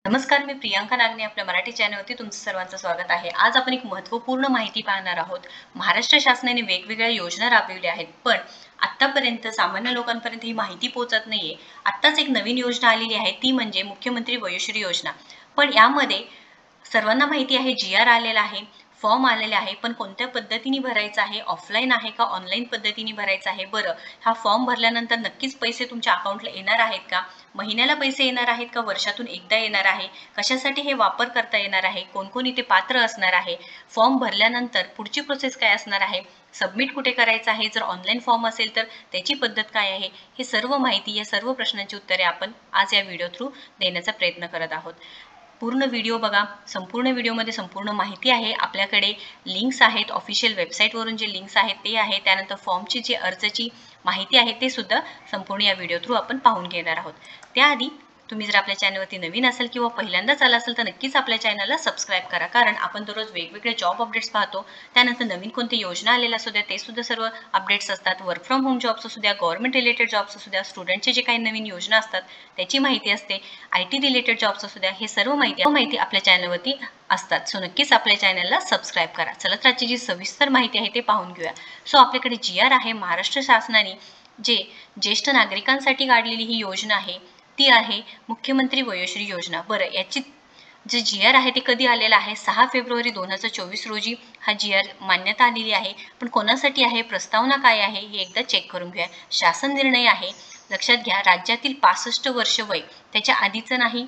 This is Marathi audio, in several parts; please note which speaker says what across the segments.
Speaker 1: नमस्कार, मी प्रियांका नागने आपल्या मराठी चॅनलवरती तुमचं सर्वांचं स्वागत आहे. आज आपण एक महत्त्वपूर्ण माहिती पाहणार आहोत. महाराष्ट्र शासनाने वेगवेगळ्या योजना राबविल्या आहेत, पण आत्तापर्यंत सामान्य लोकांपर्यंत ही माहिती पोहोचत नाहीये. आत्ताच एक नवीन योजना आलेली आहे, ती म्हणजे मुख्यमंत्री वयोश्री योजना. पण यामध्ये सर्वांना माहिती आहे जी-आर आलेला आहे, फॉर्म आलेला आहे, पण कोणत्या पद्धतीने भरायचा आहे, ऑफलाईन आहे का ऑनलाईन पद्धतीने भरायचा आहे? बरं, हा फॉर्म भरल्यानंतर नक्कीच पैसे तुमच्या अकाउंटला येणार आहेत का? महिन्याला पैसे येणार आहेत का वर्षातून एकदा येणार आहे? कशासाठी हे वापर करता येणार आहे? कोण इथे पात्र असणार आहे? फॉर्म भरल्यानंतर पुढची प्रोसेस काय असणार आहे? सबमिट कुठे करायचं आहे? जर ऑनलाईन फॉर्म असेल तर त्याची पद्धत काय आहे? हे सर्व माहिती, या सर्व प्रश्नांची उत्तरे आपण आज या व्हिडिओ थ्रू देण्याचा प्रयत्न करत आहोत. पूर्ण व्हिडिओ बघा. संपूर्ण व्हिडिओमध्ये संपूर्ण माहिती आहे. आपल्याकडे लिंक्स आहेत, ऑफिशियल वेबसाईटवरून जे लिंक्स आहेत ते आहे. त्यानंतर फॉर्मची जी अर्जाची माहिती आहे ते सुद्धा संपूर्ण या व्हिडिओ थ्रू आपण पाहून घेणार आहोत. त्याआधी तुम्ही जर आपल्या चॅनलवरती नवीन असाल किंवा पहिल्यांदाच आला असेल तर नक्कीच आपल्या चॅनलला सबस्क्राईब करा, कारण आपण दररोज वेगवेगळे जॉब अपडेट्स पाहतो. त्यानंतर नवीन कोणती योजना आलेल्या असू द्या ते सुद्धा सर्व अपडेट्स असतात. वर्क फ्रॉम होम जॉब्स असू द्या, गव्हर्नमेंट रिलेटेड जॉब्स असू द्या, स्टुडंटचे जे काही नवीन योजना असतात त्याची माहिती असते, IT रिलेटेड जॉब्स असू द्या, हे सर्व माहिती आपल्या चॅनलवरती असतात. सो नक्कीच आपल्या चॅनलला सबस्क्राईब करा. चला तर आजची जी सविस्तर माहिती आहे ते पाहून घेऊया. सो आपल्याकडे जी-आर आहे. महाराष्ट्र शासनाने जे ज्येष्ठ नागरिकांसाठी काढलेली ही योजना आहे ती आहे मुख्यमंत्री वयोश्री योजना. बरं, याची जे जी-आर आहे ते कधी आलेला आहे? 6 फेब्रुवारी 2024 रोजी हा जी-आर मान्यता आलेली आहे. पण कोणासाठी आहे, प्रस्तावना काय आहे हे एकदा चेक करून घेऊया. शासन निर्णय आहे. लक्षात घ्या, राज्यातील 65 वर्ष वय, त्याच्या आधीचं नाही,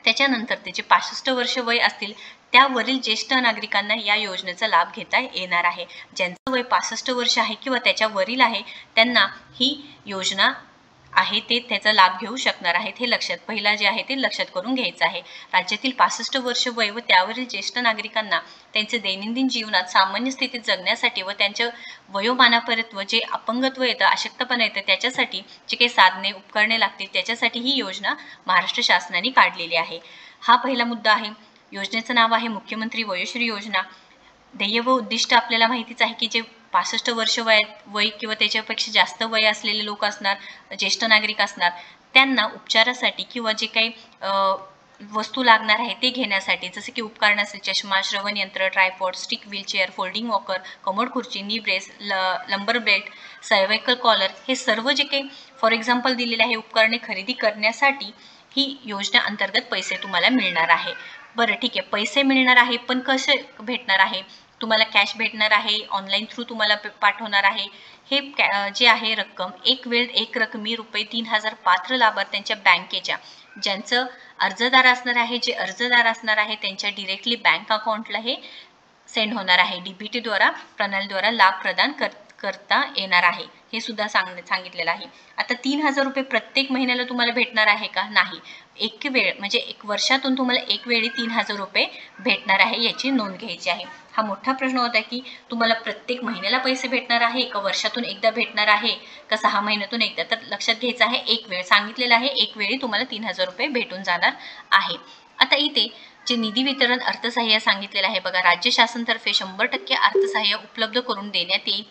Speaker 1: त्याच्यानंतर त्याचे 65 वर्ष वय असतील त्यावरील ज्येष्ठ नागरिकांना या योजनेचा लाभ घेता येणार आहे. ज्यांचं वय 65 वर्ष आहे किंवा त्याच्यावरील आहे त्यांना ही योजना आहे ते त्याचा लाभ घेऊ शकणार आहेत. हे लक्षात पहिला जे आहे ते लक्षात करून घ्यायचं आहे. राज्यातील 65 वर्ष वय व त्यावरील ज्येष्ठ नागरिकांना त्यांचे दैनंदिन जीवनात सामान्य स्थितीत जगण्यासाठी व त्यांच्या वयोमानापर्यंत जे अपंगत्व येतं, अशक्तपणा येतं, त्याच्यासाठी जे काही साधने उपकरणे लागतील त्याच्यासाठी ही योजना महाराष्ट्र शासनाने काढलेली आहे. हा पहिला मुद्दा आहे. योजनेचं नाव आहे मुख्यमंत्री वयोश्री योजना. ध्येय व उद्दिष्ट आपल्याला माहितीच आहे की जे 65 वर्ष वय किंवा त्याच्यापेक्षा जास्त वय असलेले लोक असणार, ज्येष्ठ नागरिक असणार, त्यांना उपचारासाठी किंवा जे काही वस्तू लागणार आहे ते घेण्यासाठी, जसे की उपकरण असेल चष्मा, श्रवण यंत्र, tripod, stick, wheelchair, folding walker, commode खुर्ची, नी ब्रेस, लंबर बेल्ट, सर्व्हायकल कॉलर, हे सर्व जे काही फॉर एक्झाम्पल दिलेले आहे उपकरणे खरेदी करण्यासाठी ही योजना अंतर्गत पैसे तुम्हाला मिळणार आहे. बरं, ठीक आहे, पैसे मिळणार आहे, पण कसे भेटणार आहे? तुम्हाला कॅश भेटणार आहे, ऑनलाईन थ्रू तुम्हाला पाठवणार आहे. हे जे आहे रक्कम एक वेळ एक रकमी रुपये 3,000 पात्र लाभार्थ्यांच्या बँकेच्या, ज्यांचं अर्जदार असणार आहे, जे अर्जदार असणार आहे त्यांच्या डिरेक्टली बँक अकाउंटला हे सेंड होणार आहे. DBT द्वारा प्रणालीद्वारा लाभ प्रदान करता येणार आहे. हे सुद्धा सांगितलेलं आहे. आता 3,000 रुपये प्रत्येक महिन्याला तुम्हाला भेटणार आहे का? नाही. एक वेळ म्हणजे एक वर्षातून तुम्हाला एक वेळी 3,000 रुपये भेटणार आहे, याची नोंद घ्यायची आहे. हा मोठा प्रश्न होता की तुम्हाला प्रत्येक महिन्याला पैसे भेटणार आहे का वर्षातून एकदा भेटणार आहे का 6 महिन्यातून एकदा? तर लक्षात घ्यायचं आहे एक वेळ सांगितलेलं आहे, एक वेळी तुम्हाला 3,000 रुपये भेटून जाणार आहे. आता इथे जे निधी वितरण अर्थसहाय्य सांगितलेलं आहे बघा, राज्य शासनातर्फे 100% अर्थसहाय्य उपलब्ध करून देण्यात येईल.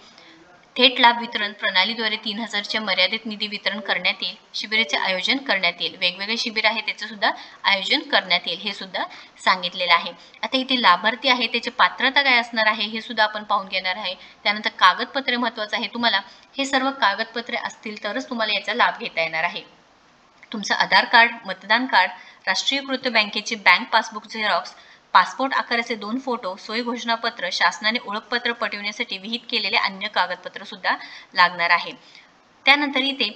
Speaker 1: थेट लाभ वितरण प्रणालीद्वारे 3,000चे मर्यादित निधी वितरण करण्यात येईल. शिबिराचे आयोजन करण्यात येईल. वेगवेगळे शिबिर आहे त्याचं सुद्धा आयोजन करण्यात येईल, हे सुद्धा सांगितलेलं आहे. आता इथे लाभार्थी आहे त्याची पात्रता काय असणार आहे हे सुद्धा आपण पाहून घेणार आहे. त्यानंतर कागदपत्रे महत्त्वाचं आहे. तुम्हाला हे सर्व कागदपत्रे असतील तरच तुम्हाला याचा लाभ घेता येणार आहे. तुमचं आधार कार्ड, मतदान कार्ड, राष्ट्रीयकृत बँकेचे बँक पासबुक झेरॉक्स, पासपोर्ट आकाराचे 2 फोटो, सोय घोषणापत्र, शासनाने ओळखपत्र पटविण्यासाठी विहित केलेले अन्य कागदपत्र सुद्धा लागणार आहे. त्यानंतर इथे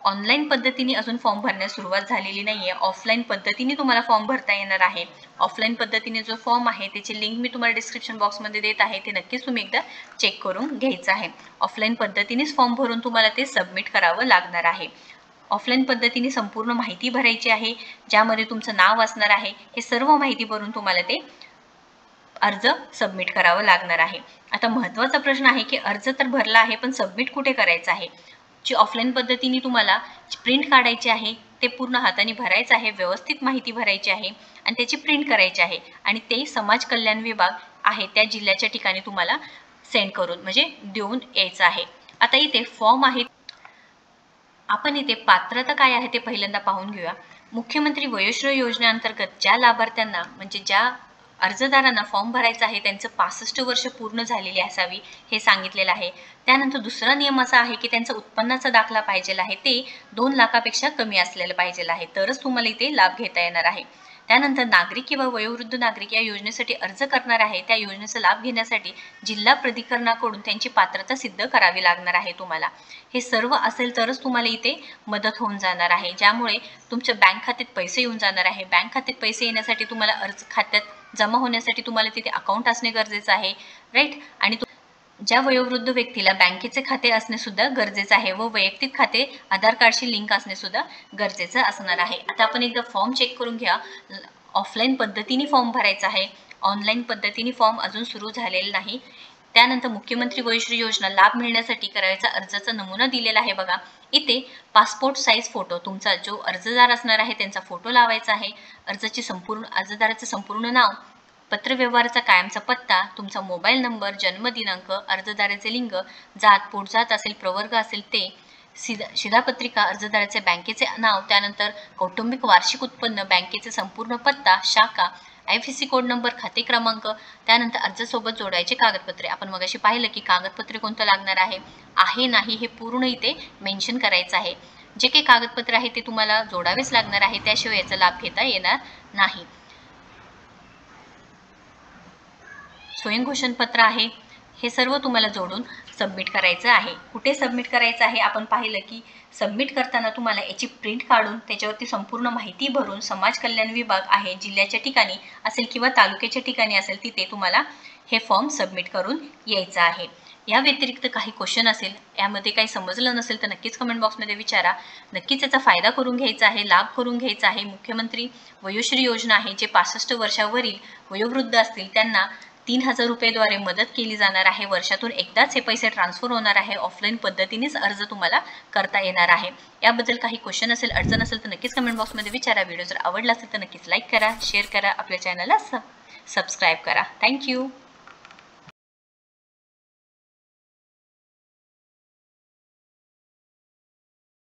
Speaker 1: ऑनलाईन पद्धतीने अजून फॉर्म भरण्यास सुरुवात झालेली नाहीये. ऑफलाईन पद्धतीने तुम्हाला फॉर्म भरता येणार आहे. ऑफलाईन पद्धतीने जो फॉर्म आहे त्याची लिंक मी तुम्हाला डिस्क्रिप्शन बॉक्समध्ये देत आहे, ते नक्कीच तुम्ही एकदा चेक करून घ्यायचं आहे. ऑफलाईन पद्धतीनेच फॉर्म भरून तुम्हाला ते सबमिट करावं लागणार आहे. ऑफलाईन पद्धतीने संपूर्ण माहिती भरायची आहे, ज्यामध्ये तुमचं नाव असणार आहे. हे सर्व माहिती भरून तुम्हाला ते अर्ज सबमिट करावं लागणार आहे. आता महत्त्वाचा प्रश्न आहे की अर्ज तर भरला आहे, पण सबमिट कुठे करायचं आहे? जी ऑफलाईन पद्धतीने तुम्हाला प्रिंट काढायची आहे, ते पूर्ण हाताने भरायचं आहे, व्यवस्थित माहिती भरायची आहे आणि त्याची प्रिंट करायची आहे आणि ते समाज कल्याण विभाग आहे त्या जिल्ह्याच्या ठिकाणी तुम्हाला सेंड करून म्हणजे देऊन यायचं आहे. आता इथे फॉर्म आहे, आपण इथे पात्रता काय आहे ते पहिल्यांदा पाहून घेऊया. मुख्यमंत्री वयोश्री योजनेअंतर्गत ज्या लाभार्थ्यांना म्हणजे ज्या अर्जदारांना फॉर्म भरायचा आहे त्यांचं 65 वर्ष पूर्ण झालेली असावी हे सांगितलेलं आहे. त्यानंतर दुसरा नियम असा आहे की त्यांचा उत्पन्नाचा दाखला पाहिजे आहे ते 2 लाखापेक्षा कमी असलेलं पाहिजे आहे, तरच तुम्हाला इथे लाभ घेता येणार आहे. त्यानंतर नागरिक किंवा वयोवृद्ध नागरिक या योजनेसाठी अर्ज करणार आहे त्या योजनेचा लाभ घेण्यासाठी जिल्हा प्राधिकरणाकडून त्यांची पात्रता सिद्ध करावी लागणार आहे तुम्हाला. हे सर्व असेल तरच तुम्हाला इथे मदत होऊन जाणार आहे, ज्यामुळे तुमच्या बँक खात्यात पैसे येऊन जाणार आहे. बँक खात्यात पैसे येण्यासाठी तुम्हाला अर्ज खात्यात जमा होण्यासाठी तुम्हाला तिथे अकाउंट असणे गरजेचं आहे, राईट. आणि ज्या वयोवृद्ध व्यक्तीला बँकेचे खाते असणे सुद्धा गरजेचं आहे व वैयक्तिक खाते आधार कार्डशी लिंक असणे सुद्धा गरजेचं असणार आहे. आता आपण एकदा फॉर्म चेक करून घ्या. ऑफलाईन पद्धतीने फॉर्म भरायचा आहे, ऑनलाईन पद्धतीने फॉर्म अजून सुरू झालेला नाही. त्यानंतर मुख्यमंत्री वयोश्री योजना लाभ मिळण्यासाठी करायचा अर्जाचा नमुना दिलेला आहे बघा. इथे पासपोर्ट साईज फोटो, तुमचा जो अर्जदार असणार आहे त्यांचा फोटो लावायचा आहे. अर्जदाराचं संपूर्ण नाव, पत्रव्यवहाराचा कायमचा पत्ता, तुमचा मोबाईल नंबर, जन्मदिनांक, अर्जदाराचे लिंग, जात, पोटजात असेल, प्रवर्ग असेल ते, शिधापत्रिका, अर्जदाराचे बँकेचे नाव, त्यानंतर कौटुंबिक वार्षिक उत्पन्न, बँकेचे संपूर्ण पत्ता, शाखा, IFSC कोड नंबर, खाते क्रमांक, त्यानंतर अर्जासोबत जोडायचे कागदपत्रे. आपण मगाशी पाहिलं की कागदपत्रे कोणतं लागणार आहे नाही हे पूर्ण इथे मेन्शन करायचं आहे. जे काही कागदपत्र आहे ते तुम्हाला जोडावेच लागणार आहे, त्याशिवाय याचा लाभ घेता येणार नाही. स्वयंघोषणपत्र आहे, हे सर्व तुम्हाला जोडून सबमिट करायचं आहे. कुठे सबमिट करायचं आहे आपण पाहिलं की सबमिट करताना तुम्हाला याची प्रिंट काढून त्याच्यावरती संपूर्ण माहिती भरून समाज कल्याण विभाग आहे जिल्ह्याच्या ठिकाणी असेल किंवा तालुक्याच्या ठिकाणी असेल तिथे तुम्हाला हे फॉर्म सबमिट करून यायचं आहे. या व्यतिरिक्त काही क्वेश्चन असेल, यामध्ये काही समजलं नसेल तर नक्कीच कमेंट बॉक्समध्ये विचारा. नक्कीच याचा फायदा करून घ्यायचा आहे, लाभ करून घ्यायचा आहे. मुख्यमंत्री वयोश्री योजना आहे, जे 65 वर्षावरील वयोवृद्ध असतील त्यांना 3,000 रुपयेद्वारे मदत केली जाणार आहे. वर्षातून एकदाच हे पैसे ट्रान्सफर होणार आहे. ऑफलाईन पद्धतीनेच अर्ज तुम्हाला करता येणार आहे. याबद्दल काही क्वेश्चन असेल, अडचण असेल तर नक्कीच कमेंट बॉक्समध्ये विचारा. व्हिडिओ जर आवडला असेल तर नक्कीच लाईक करा, शेअर करा, आपल्या चॅनलला सबस्क्राईब करा. थँक्यू.